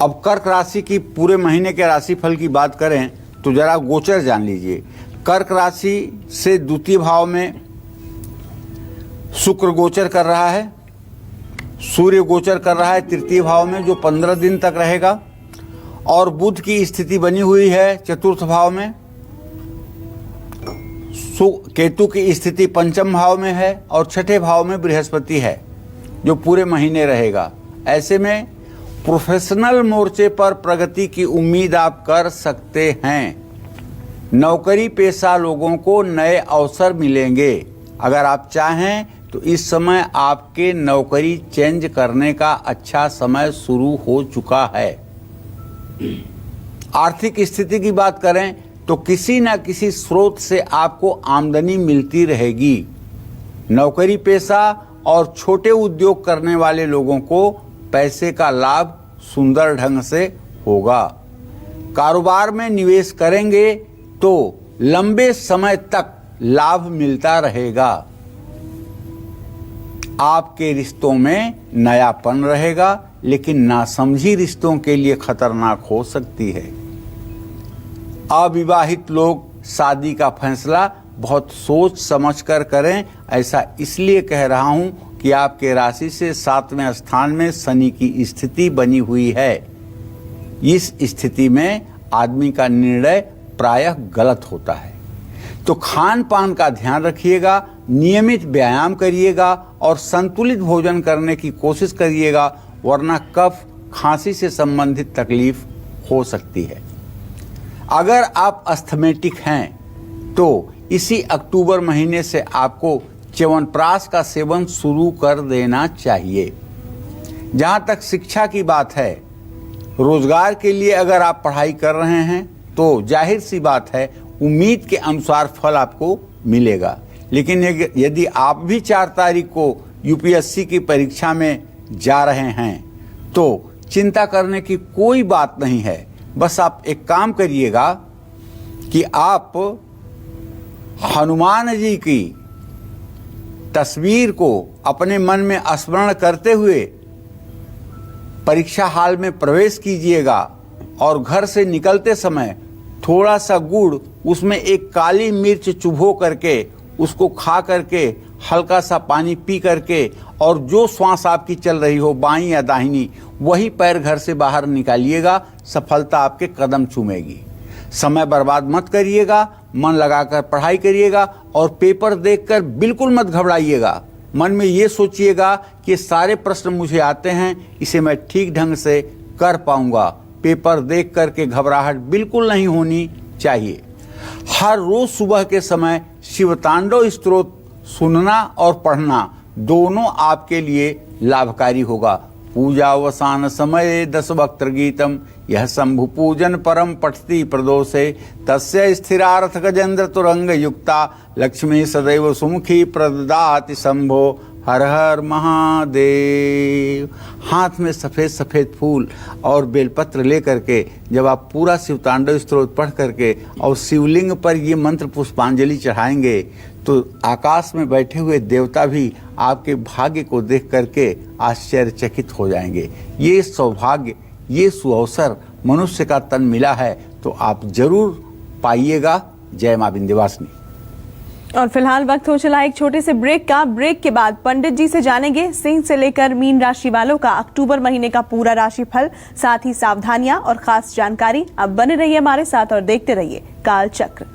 अब कर्क राशि की पूरे महीने के राशिफल की बात करें तो जरा गोचर जान लीजिए। कर्क राशि से द्वितीय भाव में शुक्र गोचर कर रहा है, सूर्य गोचर कर रहा है तृतीय भाव में जो 15 दिन तक रहेगा, और बुध की स्थिति बनी हुई है चतुर्थ भाव में, केतु की स्थिति पंचम भाव में है और छठे भाव में बृहस्पति है जो पूरे महीने रहेगा। ऐसे में प्रोफेशनल मोर्चे पर प्रगति की उम्मीद आप कर सकते हैं। नौकरी पेशा लोगों को नए अवसर मिलेंगे। अगर आप चाहें तो इस समय आपके नौकरी चेंज करने का अच्छा समय शुरू हो चुका है। आर्थिक स्थिति की बात करें तो किसी न किसी स्रोत से आपको आमदनी मिलती रहेगी। नौकरी पेशा और छोटे उद्योग करने वाले लोगों को पैसे का लाभ सुंदर ढंग से होगा। कारोबार में निवेश करेंगे तो लंबे समय तक लाभ मिलता रहेगा। आपके रिश्तों में नयापन रहेगा, लेकिन नासमझी रिश्तों के लिए खतरनाक हो सकती है। अविवाहित लोग शादी का फैसला बहुत सोच समझकर करें। ऐसा इसलिए कह रहा हूं कि आपके राशि से 7वें स्थान में शनि की स्थिति बनी हुई है। इस स्थिति में आदमी का निर्णय प्रायः गलत होता है। तो खान पान का ध्यान रखिएगा, नियमित व्यायाम करिएगा और संतुलित भोजन करने की कोशिश करिएगा, वरना कफ खांसी से संबंधित तकलीफ हो सकती है। अगर आप अस्थमेटिक हैं तो इसी अक्टूबर महीने से आपको च्यवनप्राश का सेवन शुरू कर देना चाहिए। जहाँ तक शिक्षा की बात है, रोजगार के लिए अगर आप पढ़ाई कर रहे हैं तो जाहिर सी बात है उम्मीद के अनुसार फल आपको मिलेगा। लेकिन यदि आप भी 4 तारीख को यूपीएससी की परीक्षा में जा रहे हैं तो चिंता करने की कोई बात नहीं है। बस आप एक काम करिएगा कि आप हनुमान जी की तस्वीर को अपने मन में स्मरण करते हुए परीक्षा हॉल में प्रवेश कीजिएगा और घर से निकलते समय थोड़ा सा गुड़, उसमें एक काली मिर्च चुभो करके उसको खा करके हल्का सा पानी पी करके और जो श्वास आपकी चल रही हो बाईं या दाहिनी, वही पैर घर से बाहर निकालिएगा। सफलता आपके कदम चूमेगी। समय बर्बाद मत करिएगा, मन लगाकर पढ़ाई करिएगा और पेपर देखकर बिल्कुल मत घबराइएगा। मन में ये सोचिएगा कि सारे प्रश्न मुझे आते हैं, इसे मैं ठीक ढंग से कर पाऊंगा। पेपर देख करके घबराहट बिल्कुल नहीं होनी चाहिए। हर रोज सुबह के समय शिवतांडव स्तोत्र सुनना और पढ़ना दोनों आपके लिए लाभकारी होगा। पूजावसान समय 10 वक्त्र गीतम यह शंभु पूजन परम पठती प्रदोषे तस्य स्थिरार्थ गजेंद्र तुरंग युक्ता लक्ष्मी सदैव सुमुखी प्रददाति शंभो हर हर महादेव। हाथ में सफ़ेद सफ़ेद फूल और बेलपत्र लेकर के जब आप पूरा शिवतांडव स्तोत्र पढ़ करके और शिवलिंग पर ये मंत्र पुष्पांजलि चढ़ाएंगे तो आकाश में बैठे हुए देवता भी आपके भाग्य को देख करके आश्चर्यचकित हो जाएंगे। ये सौभाग्य, ये सुअवसर मनुष्य का तन मिला है तो आप जरूर पाइएगा। जय मां विंध्यवासिनी। और फिलहाल वक्त हो चला एक छोटे से ब्रेक का। ब्रेक के बाद पंडित जी से जानेंगे सिंह से लेकर मीन राशि वालों का अक्टूबर महीने का पूरा राशिफल, साथ ही सावधानियां और खास जानकारी। अब बने रहिए हमारे साथ और देखते रहिए काल चक्र।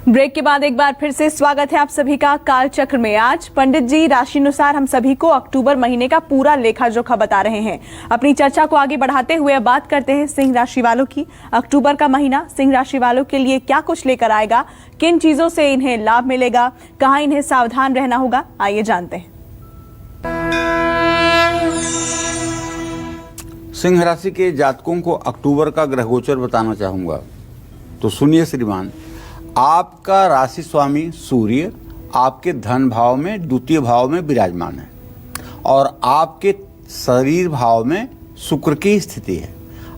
ब्रेक के बाद एक बार फिर से स्वागत है आप सभी का काल चक्र में। आज पंडित जी राशि अनुसार हम सभी को अक्टूबर महीने का पूरा लेखा जोखा बता रहे हैं। अपनी चर्चा को आगे बढ़ाते हुए अब बात करते हैं सिंह राशि वालों की। अक्टूबर का महीना सिंह राशि वालों के लिए क्या कुछ लेकर आएगा, किन चीजों से इन्हें लाभ मिलेगा, कहां इन्हें सावधान रहना होगा, आइए जानते हैं। सिंह राशि के जातकों को अक्टूबर का ग्रह गोचर बताना चाहूंगा। तो सुनिए श्रीमान, आपका राशि स्वामी सूर्य आपके धन भाव में द्वितीय भाव में विराजमान है और आपके शरीर भाव में शुक्र की स्थिति है।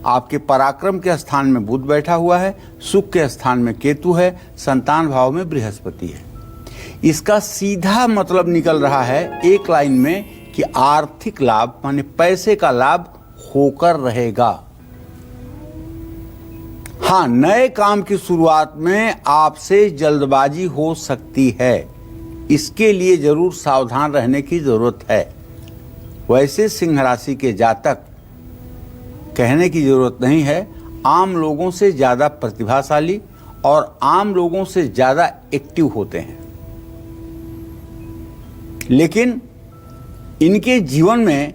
आपके पराक्रम के स्थान में बुध बैठा हुआ है, सुख के स्थान में केतु है, संतान भाव में बृहस्पति है। इसका सीधा मतलब निकल रहा है एक लाइन में कि आर्थिक लाभ माने पैसे का लाभ होकर रहेगा। हाँ, नए काम की शुरुआत में आपसे जल्दबाजी हो सकती है, इसके लिए जरूर सावधान रहने की जरूरत है। वैसे सिंह राशि के जातक कहने की जरूरत नहीं है, आम लोगों से ज्यादा प्रतिभाशाली और आम लोगों से ज्यादा एक्टिव होते हैं, लेकिन इनके जीवन में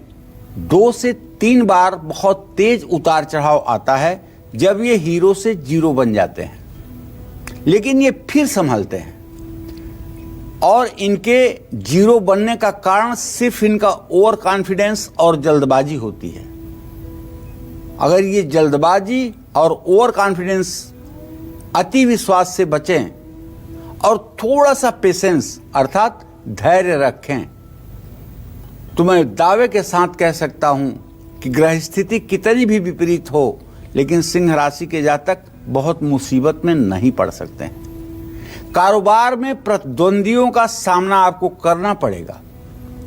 2 से 3 बार बहुत तेज उतार चढ़ाव आता है जब ये हीरो से जीरो बन जाते हैं, लेकिन ये फिर संभलते हैं। और इनके जीरो बनने का कारण सिर्फ इनका ओवर कॉन्फिडेंस और जल्दबाजी होती है। अगर ये जल्दबाजी और ओवर कॉन्फिडेंस, अति विश्वास से बचें और थोड़ा सा पेशेंस अर्थात धैर्य रखें, तो मैं दावे के साथ कह सकता हूं कि ग्रह स्थिति कितनी भी विपरीत हो, लेकिन सिंह राशि के जातक बहुत मुसीबत में नहीं पड़ सकते हैं। कारोबार में प्रतिद्वंदियों का सामना आपको करना पड़ेगा।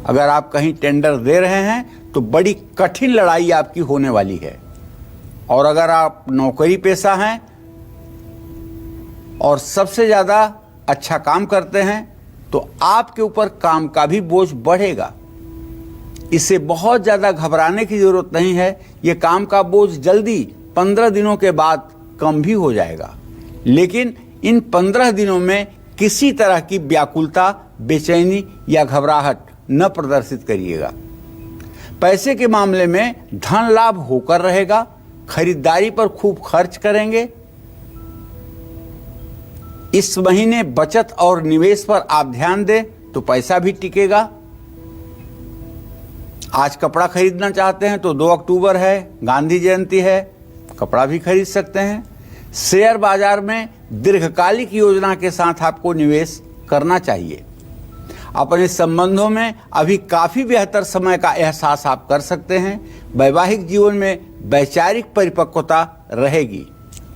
अगर आप कहीं टेंडर दे रहे हैं तो बड़ी कठिन लड़ाई आपकी होने वाली है। और अगर आप नौकरी पेशा हैं और सबसे ज्यादा अच्छा काम करते हैं तो आपके ऊपर काम का भी बोझ बढ़ेगा। इससे बहुत ज्यादा घबराने की जरूरत नहीं है। यह काम का बोझ जल्दी 15 दिनों के बाद कम भी हो जाएगा, लेकिन इन 15 दिनों में किसी तरह की व्याकुलता, बेचैनी या घबराहट न प्रदर्शित करिएगा। पैसे के मामले में धन लाभ होकर रहेगा। खरीदारी पर खूब खर्च करेंगे। इस महीने बचत और निवेश पर आप ध्यान दें तो पैसा भी टिकेगा। आज कपड़ा खरीदना चाहते हैं तो 2 अक्टूबर है, गांधी जयंती है, कपड़ा भी खरीद सकते हैं। शेयर बाजार में दीर्घकालिक योजना के साथ आपको निवेश करना चाहिए। अपने संबंधों में अभी काफी बेहतर समय का एहसास आप कर सकते हैं। वैवाहिक जीवन में वैचारिक परिपक्वता रहेगी।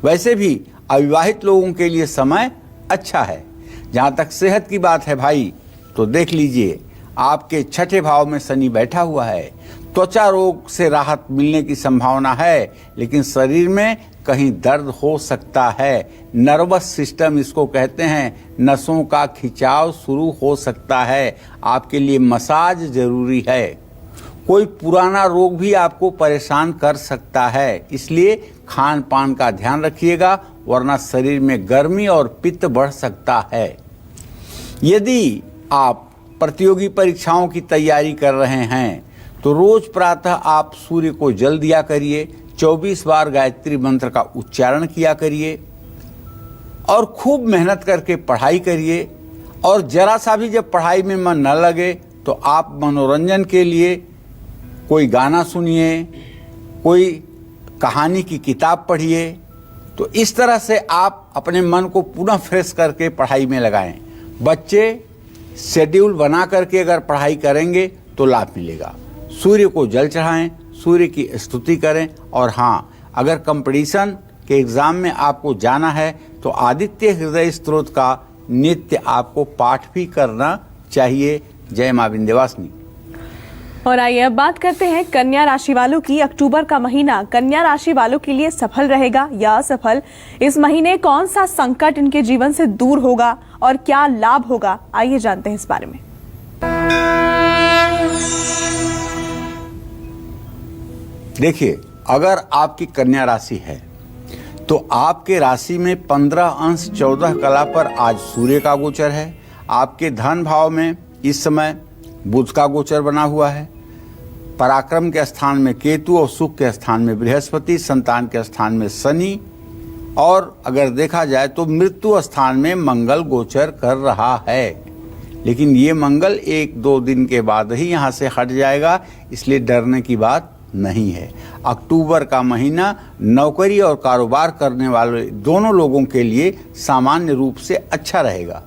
वैसे भी अविवाहित लोगों के लिए समय अच्छा है। जहां तक सेहत की बात है भाई, तो देख लीजिए आपके 6ठे भाव में शनि बैठा हुआ है। त्वचा रोग से राहत मिलने की संभावना है, लेकिन शरीर में कहीं दर्द हो सकता है। नर्वस सिस्टम इसको कहते हैं, नसों का खिंचाव शुरू हो सकता है। आपके लिए मसाज जरूरी है। कोई पुराना रोग भी आपको परेशान कर सकता है, इसलिए खान पान का ध्यान रखिएगा, वरना शरीर में गर्मी और पित्त बढ़ सकता है। यदि आप प्रतियोगी परीक्षाओं की तैयारी कर रहे हैं तो रोज प्रातः आप सूर्य को जल दिया करिए, 24 बार गायत्री मंत्र का उच्चारण किया करिए और खूब मेहनत करके पढ़ाई करिए। और जरा सा भी जब पढ़ाई में मन न लगे तो आप मनोरंजन के लिए कोई गाना सुनिए, कोई कहानी की किताब पढ़िए। तो इस तरह से आप अपने मन को पुनः फ्रेश करके पढ़ाई में लगाएं। बच्चे शेड्यूल बना करके अगर पढ़ाई करेंगे तो लाभ मिलेगा। सूर्य को जल चढ़ाएं, सूर्य की स्तुति करें। और हाँ, अगर कंपटीशन के एग्जाम में आपको जाना है तो आदित्य हृदय स्तोत्र का नित्य आपको पाठ भी करना चाहिए। जय मां विंध्यवासिनी। और आइए अब बात करते हैं कन्या राशि वालों की। अक्टूबर का महीना कन्या राशि वालों के लिए सफल रहेगा या असफल? इस महीने कौन सा संकट इनके जीवन से दूर होगा और क्या लाभ होगा, आइए जानते हैं इस बारे में। देखिए, अगर आपकी कन्या राशि है तो आपके राशि में 15 अंश 14 कला पर आज सूर्य का गोचर है। आपके धन भाव में इस समय बुध का गोचर बना हुआ है। पराक्रम के स्थान में केतु और सुख के स्थान में बृहस्पति, संतान के स्थान में शनि और अगर देखा जाए तो मृत्यु स्थान में मंगल गोचर कर रहा है। लेकिन ये मंगल 1-2 दिन के बाद ही यहाँ से हट जाएगा, इसलिए डरने की बात नहीं है। अक्टूबर का महीना नौकरी और कारोबार करने वाले दोनों लोगों के लिए सामान्य रूप से अच्छा रहेगा।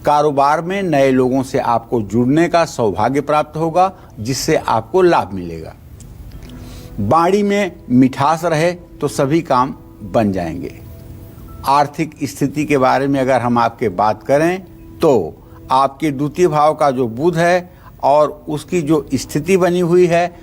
कारोबार में नए लोगों से आपको जुड़ने का सौभाग्य प्राप्त होगा, जिससे आपको लाभ मिलेगा। बाड़ी में मिठास रहे तो सभी काम बन जाएंगे। आर्थिक स्थिति के बारे में अगर हम आपके बात करें तो आपके द्वितीय भाव का जो बुध है और उसकी जो स्थिति बनी हुई है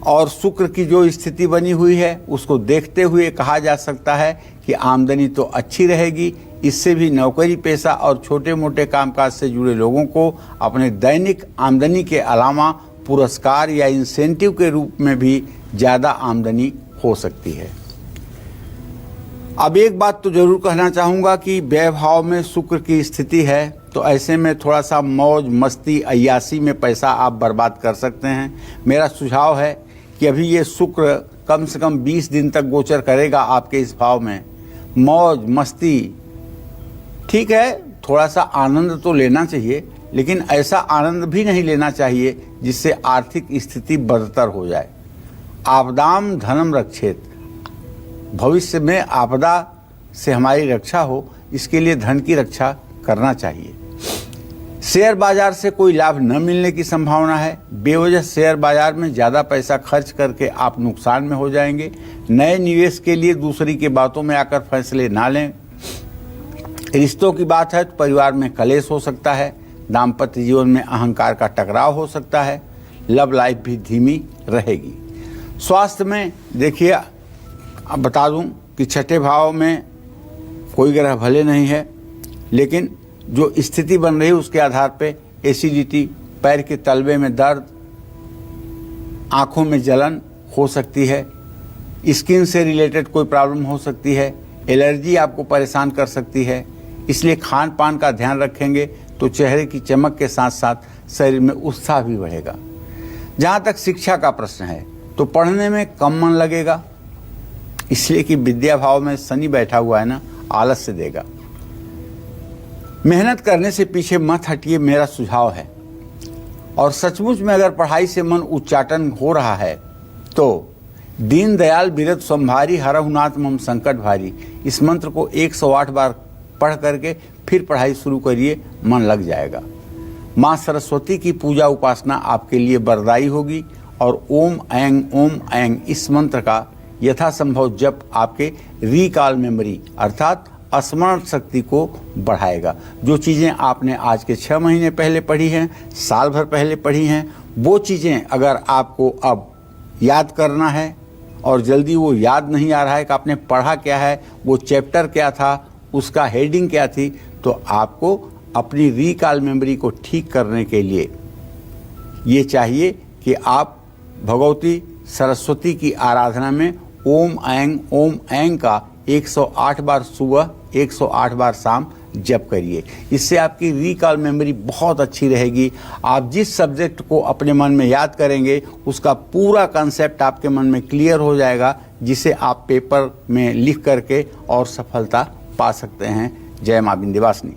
और शुक्र की जो स्थिति बनी हुई है, उसको देखते हुए कहा जा सकता है कि आमदनी तो अच्छी रहेगी। इससे भी नौकरी पेशा और छोटे मोटे कामकाज से जुड़े लोगों को अपने दैनिक आमदनी के अलावा पुरस्कार या इंसेंटिव के रूप में भी ज़्यादा आमदनी हो सकती है। अब एक बात तो जरूर कहना चाहूँगा कि व्यय भाव में शुक्र की स्थिति है, तो ऐसे में थोड़ा सा मौज मस्ती अय्यासी में पैसा आप बर्बाद कर सकते हैं। मेरा सुझाव है कि अभी ये शुक्र कम से कम 20 दिन तक गोचर करेगा आपके इस भाव में। मौज मस्ती ठीक है, थोड़ा सा आनंद तो लेना चाहिए, लेकिन ऐसा आनंद भी नहीं लेना चाहिए जिससे आर्थिक स्थिति बदतर हो जाए। आपदाम धनम रक्षेत, भविष्य में आपदा से हमारी रक्षा हो, इसके लिए धन की रक्षा करना चाहिए। शेयर बाजार से कोई लाभ न मिलने की संभावना है। बेवजह शेयर बाजार में ज़्यादा पैसा खर्च करके आप नुकसान में हो जाएंगे। नए निवेश के लिए दूसरी की बातों में आकर फैसले ना लें। रिश्तों की बात है तो परिवार में कलेश हो सकता है। दाम्पत्य जीवन में अहंकार का टकराव हो सकता है। लव लाइफ भी धीमी रहेगी। स्वास्थ्य में देखिए, अब बता दूं कि छठे भाव में कोई ग्रह भले नहीं है, लेकिन जो स्थिति बन रही है उसके आधार पे एसिडिटी, पैर के तलवे में दर्द, आंखों में जलन हो सकती है, स्किन से रिलेटेड कोई प्रॉब्लम हो सकती है, एलर्जी आपको परेशान कर सकती है। इसलिए खान पान का ध्यान रखेंगे तो चेहरे की चमक के साथ साथ शरीर में उत्साह भी बढ़ेगा। जहाँ तक शिक्षा का प्रश्न है तो पढ़ने में कम मन लगेगा, इसलिए कि विद्या भाव में शनि बैठा हुआ है ना, आलस्य देगा। मेहनत करने से पीछे मत हटिए, मेरा सुझाव है। और सचमुच में अगर पढ़ाई से मन उच्चाटन हो रहा है तो दीनदयाल बिरद संभारी हरहुनाथ मम संकट भारी, इस मंत्र को 108 बार पढ़ करके फिर पढ़ाई शुरू करिए, मन लग जाएगा। माँ सरस्वती की पूजा उपासना आपके लिए वरदायी होगी और ओम ऐंग इस मंत्र का यथासंभव जप आपके रिकॉल मेमोरी अर्थात स्मरण शक्ति को बढ़ाएगा। जो चीज़ें आपने आज के 6 महीने पहले पढ़ी हैं, साल भर पहले पढ़ी हैं, वो चीज़ें अगर आपको अब याद करना है और जल्दी वो याद नहीं आ रहा है कि आपने पढ़ा क्या है, वो चैप्टर क्या था, उसका हेडिंग क्या थी, तो आपको अपनी रिकॉल मेमोरी को ठीक करने के लिए ये चाहिए कि आप भगवती सरस्वती की आराधना में ओम ऐंग का 108 बार सुबह 108 बार शाम जप करिए। इससे आपकी रिकॉल मेमोरी बहुत अच्छी रहेगी। आप जिस सब्जेक्ट को अपने मन में याद करेंगे उसका पूरा कंसेप्ट आपके मन में क्लियर हो जाएगा, जिसे आप पेपर में लिख करके और सफलता पा सकते हैं। जय मां विंध्यवासिनी।